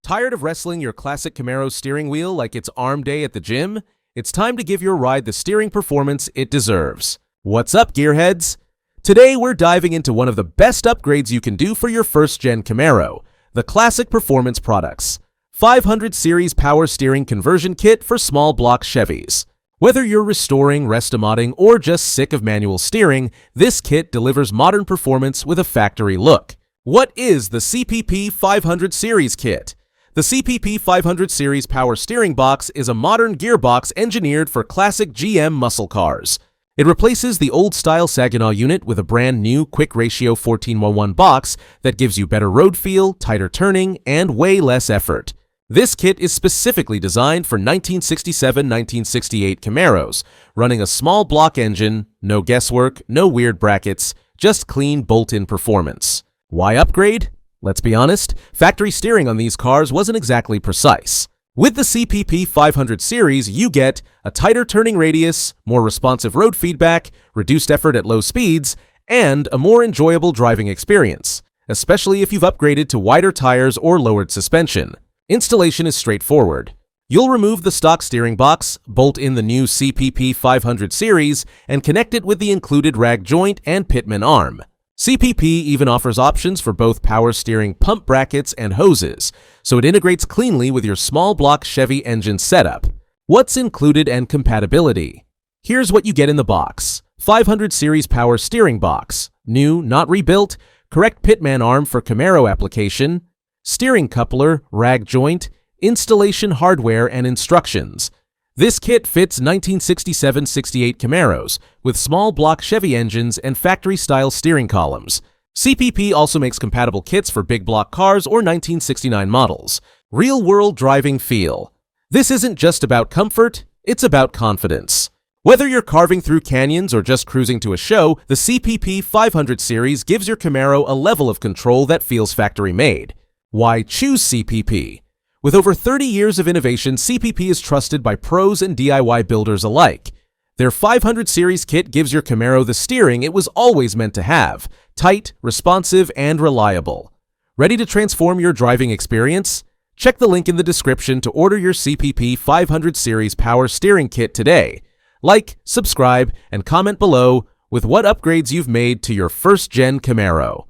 Tired of wrestling your classic Camaro steering wheel like it's arm day at the gym? It's time to give your ride the steering performance it deserves. What's up, gearheads? Today we're diving into one of the best upgrades you can do for your first-gen Camaro, the Classic Performance Products 500 Series Power Steering Conversion Kit for Small Block Chevys. Whether you're restoring, restomodding, or just sick of manual steering, this kit delivers modern performance with a factory look. What is the CPP 500 Series Kit? The CPP 500 Series Power Steering Box is a modern gearbox engineered for classic GM muscle cars. It replaces the old-style Saginaw unit with a brand new quick ratio 1411 box that gives you better road feel, tighter turning, and way less effort. This kit is specifically designed for 1967-1968 Camaros, running a small block engine, no guesswork, no weird brackets, just clean bolt-in performance. Why upgrade? Let's be honest, factory steering on these cars wasn't exactly precise. With the CPP 500 series, you get a tighter turning radius, more responsive road feedback, reduced effort at low speeds, and a more enjoyable driving experience, especially if you've upgraded to wider tires or lowered suspension. Installation is straightforward. You'll remove the stock steering box, bolt in the new CPP 500 series, and connect it with the included rag joint and pitman arm. CPP even offers options for both power steering pump brackets and hoses, so it integrates cleanly with your small block Chevy engine setup. What's included and compatibility? Here's what you get in the box. 500 Series Power Steering Box, new, not rebuilt, correct pitman arm for Camaro application, steering coupler, rag joint, installation hardware, and instructions. This kit fits 1967-68 Camaros with small block Chevy engines and factory-style steering columns. CPP also makes compatible kits for big block cars or 1969 models. Real-world driving feel. This isn't just about comfort, it's about confidence. Whether you're carving through canyons or just cruising to a show, the CPP 500 series gives your Camaro a level of control that feels factory-made. Why choose CPP? With over 30 years of innovation, CPP is trusted by pros and DIY builders alike. Their 500 Series kit gives your Camaro the steering it was always meant to have: tight, responsive, and reliable. Ready to transform your driving experience? Check the link in the description to order your CPP 500 Series Power Steering Kit today. Like, subscribe, and comment below with what upgrades you've made to your first-gen Camaro.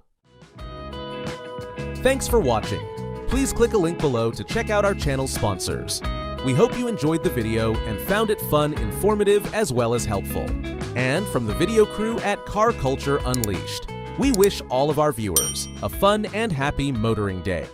Thanks for watching. Please click a link below to check out our channel's sponsors. We hope you enjoyed the video and found it fun, informative, as well as helpful. And from the video crew at Car Culture Unleashed, we wish all of our viewers a fun and happy motoring day.